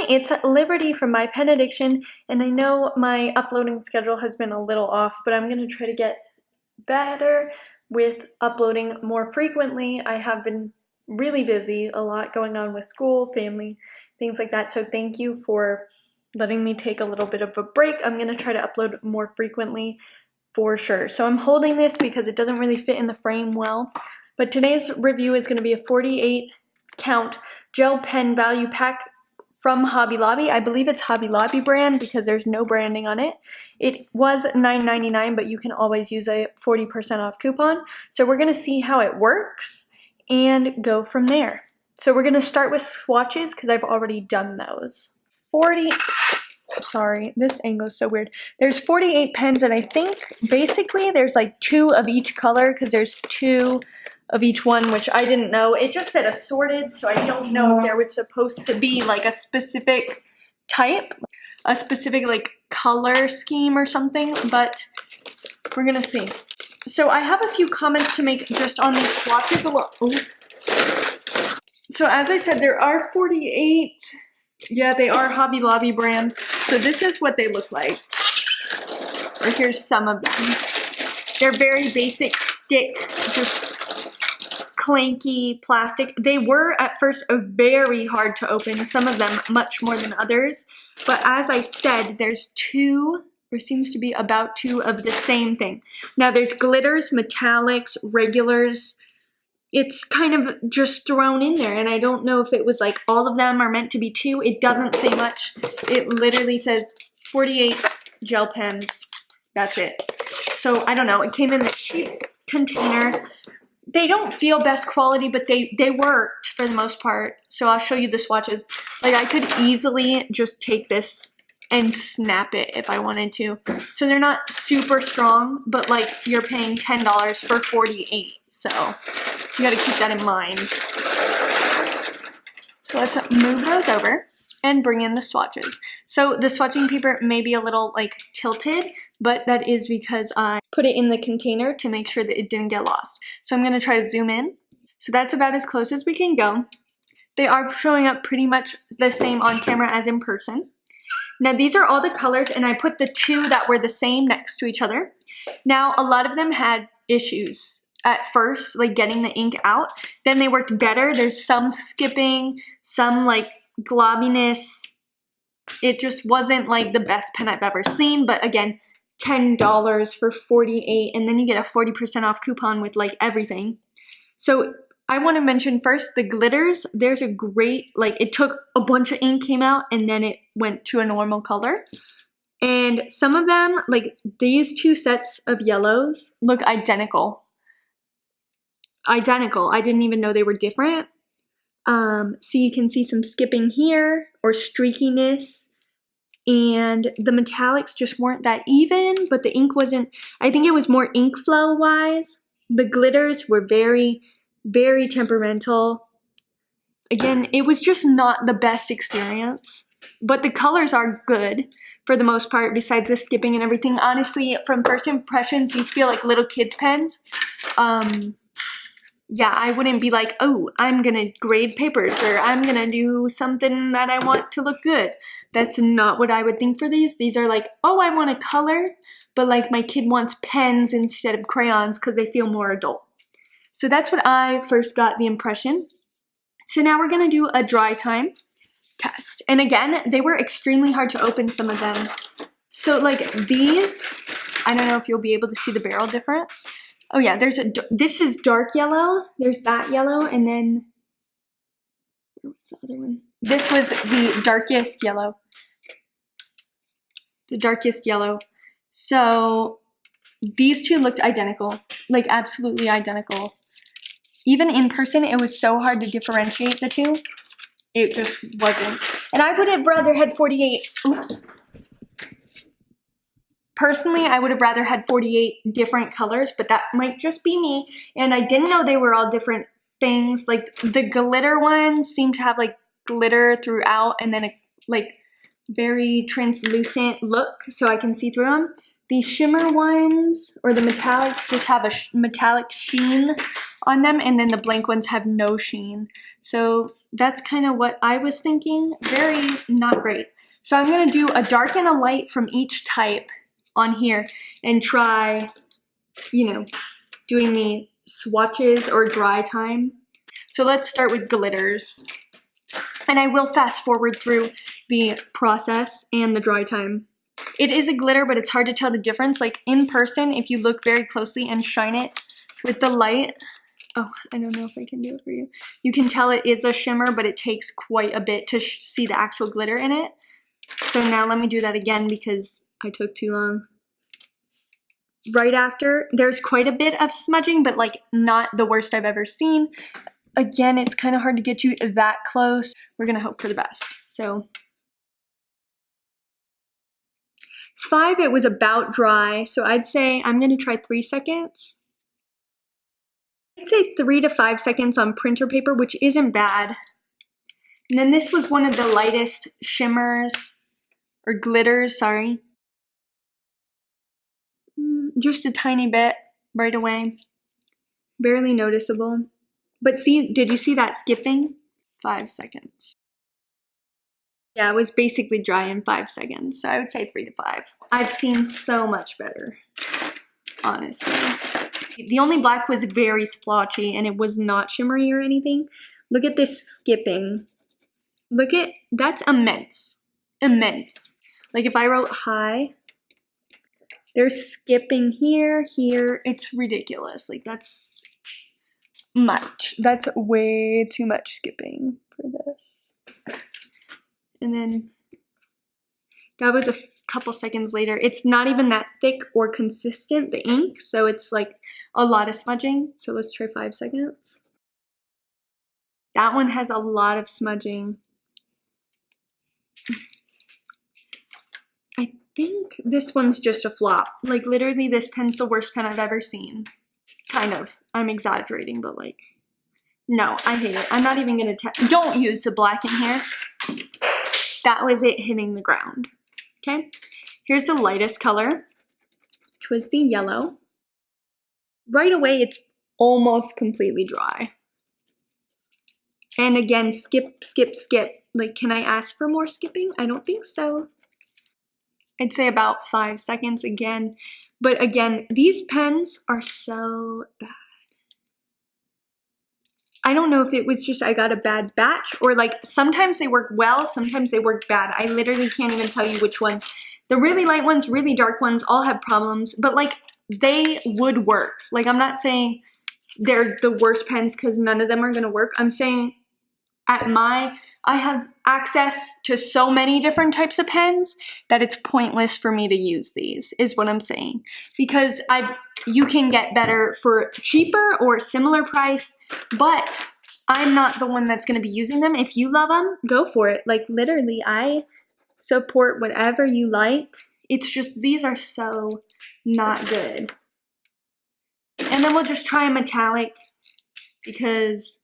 it's Liberty from My Pen Addiction, and I know my uploading schedule has been a little off, but I'm going to try to get better with uploading more frequently. I have been really busy, a lot going on with school, family, things like that, so thank you for letting me take a little bit of a break. I'm going to try to upload more frequently for sure. So I'm holding this because it doesn't really fit in the frame well, but today's review is going to be a 48 count gel pen value pack from Hobby Lobby. I believe it's Hobby Lobby brand because there's no branding on it. It was $9.99, but you can always use a 40% off coupon. So we're going to see how it works and go from there. So we're going to start with swatches because I've already done those. Sorry, this angle is so weird. There's 48 pens, and I think basically there's like 2 of each color because there's 2 of each one, which I didn't know. It just said assorted, so I don't know if there was supposed to be like a specific type, a specific like color scheme or something, but we're gonna see. So I have a few comments to make just on these swatches alone. So as I said, there are 48. Yeah, they are Hobby Lobby brand. So this is what they look like. Or here's some of them. They're very basic stick, just clanky plastic. They were at first very hard to open, some of them much more than others, but as I said, there's 2, or seems to be about 2 of the same thing. Now there's glitters, metallics, regulars. It's kind of just thrown in there, and I don't know if it was like all of them are meant to be 2. It doesn't say much. It literally says 48 gel pens. That's it. So I don't know. It came in this cheap container. They don't feel best quality, but they worked for the most part. So I'll show you the swatches. Like I could easily just take this and snap it if I wanted to. So they're not super strong, but like you're paying $10 for 48. So you gotta keep that in mind. So let's move those over and bring in the swatches. So the swatching paper may be a little like tilted, but that is because I put it in the container to make sure that it didn't get lost. So I'm gonna try to zoom in. So that's about as close as we can go. They are showing up pretty much the same on camera as in person. Now these are all the colors, and I put the 2 that were the same next to each other. Now a lot of them had issues at first, like getting the ink out. Then they worked better. There's some skipping, some like globbiness. It just wasn't like the best pen I've ever seen, but again, $10 for 48, and then you get a 40% off coupon with like everything. So I want to mention first the glitters. There's a great, like it took a bunch of ink came out and then it went to a normal color. And some of them, like these 2 sets of yellows, look identical. Identical. I didn't even know they were different. So you can see some skipping here or streakiness, and the metallics just weren't that even, but the ink wasn't, I think it was more ink flow wise. The glitters were very, very temperamental. Again, it was just not the best experience, but the colors are good for the most part, besides the skipping and everything. Honestly, from first impressions, these feel like little kids' pens. Yeah, I wouldn't be like, oh, I'm gonna grade papers or I'm gonna do something that I want to look good. That's not what I would think for these. These are like, oh, I want a color, but like my kid wants pens instead of crayons because they feel more adult. So that's what I first got the impression. So now we're gonna do a dry time test. And again, they were extremely hard to open, some of them. So like these, I don't know if you'll be able to see the barrel difference. Oh yeah, this is dark yellow, there's that yellow, and then, where was the other one? This was the darkest yellow. The darkest yellow. So these 2 looked identical, like absolutely identical. Even in person, it was so hard to differentiate the 2. It just wasn't. And I would have rather had 48, oops. Personally, I would have rather had 48 different colors, but that might just be me. And I didn't know they were all different things. Like the glitter ones seem to have like glitter throughout and then a like very translucent look so I can see through them. The shimmer ones or the metallics just have a metallic sheen on them, and then the blank ones have no sheen. So that's kind of what I was thinking. Very not great. So I'm gonna do a dark and a light from each type on here and try, you know, doing the swatches or dry time. So let's start with glitters. And I will fast forward through the process and the dry time. It is a glitter, but it's hard to tell the difference. Like in person, if you look very closely and shine it with the light, oh, I don't know if I can do it for you. You can tell it is a shimmer, but it takes quite a bit to see the actual glitter in it. So now let me do that again because I took too long. Right after, there's quite a bit of smudging, but like not the worst I've ever seen. Again, it's kind of hard to get you that close. We're gonna hope for the best. So 5, it was about dry. So I'd say I'm gonna try 3 seconds. I'd say 3 to 5 seconds on printer paper, which isn't bad. And then this was one of the lightest shimmers or glitters, sorry. Just a tiny bit right away. Barely noticeable. But see, did you see that skipping? 5 seconds. Yeah, it was basically dry in 5 seconds. So I would say 3 to 5. I've seen so much better, honestly. The only black was very splotchy and it was not shimmery or anything. Look at this skipping. Look at, that's immense. Immense. Like if I wrote high, they're skipping here, here. It's ridiculous. Like that's much. That's way too much skipping for this. And then that was a couple seconds later. It's not even that thick or consistent, the ink. So it's like a lot of smudging. So let's try 5 seconds. That one has a lot of smudging. I think this one's just a flop. Like literally this pen's the worst pen I've ever seen. Kind of. I'm exaggerating, but like, no, I hate it. I'm not even gonna don't use the black in here. That was it hitting the ground. Okay, here's the lightest color, which was the yellow. Right away, it's almost completely dry. And again, skip, skip, skip. Like, can I ask for more skipping? I don't think so. I'd say about 5 seconds again. But again, these pens are so bad. I don't know if it was just I got a bad batch or like sometimes they work well, sometimes they work bad. I literally can't even tell you which ones. The really light ones, really dark ones all have problems, but like they would work. Like I'm not saying they're the worst pens because none of them are gonna work. I'm saying I have access to so many different types of pens that it's pointless for me to use these, is what I'm saying. Because you can get better for cheaper or similar price, but I'm not the one that's gonna be using them. If you love them, go for it. Like literally, I support whatever you like. It's just, these are so not good. And then we'll just try a metallic because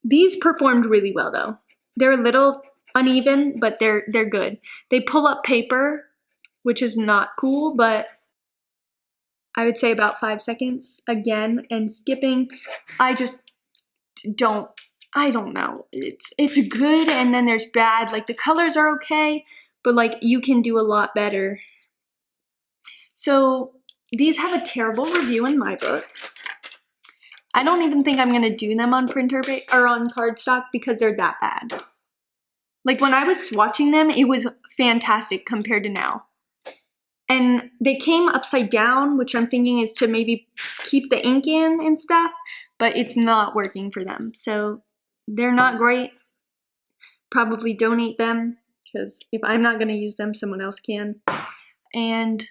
these performed really well though. They're a little uneven, but they're good. They pull up paper, which is not cool, but I would say about 5 seconds again. And skipping, I don't know. It's good and then there's bad. Like the colors are okay, but like you can do a lot better. So these have a terrible review in my book. I don't even think I'm gonna do them on printer or on cardstock because they're that bad. Like when I was swatching them, it was fantastic compared to now. And they came upside down, which I'm thinking is to maybe keep the ink in and stuff, but it's not working for them. So they're not great. Probably donate them because if I'm not gonna use them, someone else can. And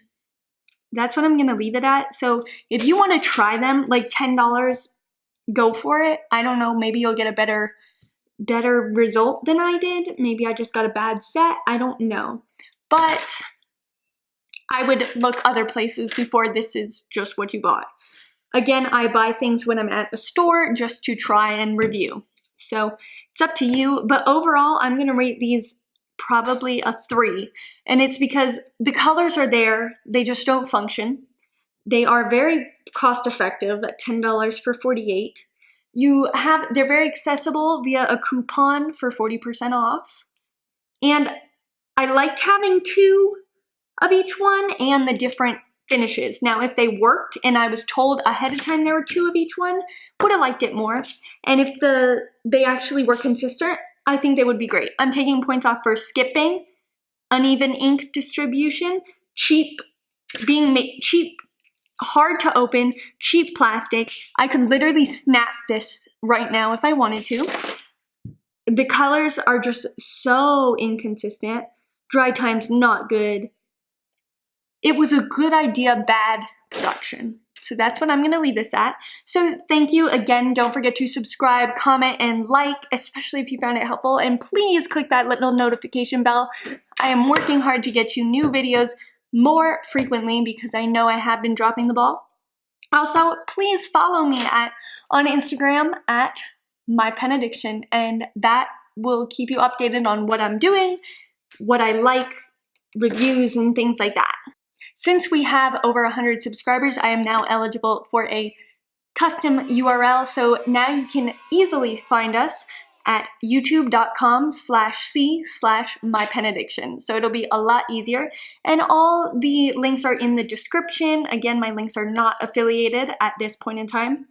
that's what I'm gonna leave it at. So if you wanna try them, like $10, go for it. I don't know, maybe you'll get a better result than I did. Maybe I just got a bad set, I don't know. But I would look other places before this is just what you bought. Again, I buy things when I'm at a store just to try and review. So it's up to you, but overall, I'm gonna rate these probably a 3. And it's because the colors are there, they just don't function. They are very cost effective at $10 for 48. They're very accessible via a coupon for 40% off. And I liked having 2 of each one and the different finishes. Now, if they worked and I was told ahead of time there were 2 of each one, would have liked it more. And if they actually were consistent, I think they would be great. I'm taking points off for skipping, uneven ink distribution, cheap, hard to open, cheap plastic. I could literally snap this right now if I wanted to. The colors are just so inconsistent. Dry time's not good. It was a good idea, bad production. So that's what I'm gonna leave this at. So thank you again. Don't forget to subscribe, comment, and like, especially if you found it helpful. And please click that little notification bell. I am working hard to get you new videos more frequently because I know I have been dropping the ball. Also, please follow me on Instagram at mypenaddiction, and that will keep you updated on what I'm doing, what I like, reviews, and things like that. Since we have over 100 subscribers, I am now eligible for a custom URL, so now you can easily find us at youtube.com/c/mypenaddiction. So it'll be a lot easier. And all the links are in the description. Again, my links are not affiliated at this point in time.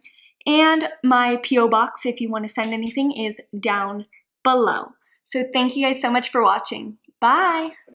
And my P.O. box, if you want to send anything, is down below. So thank you guys so much for watching. Bye!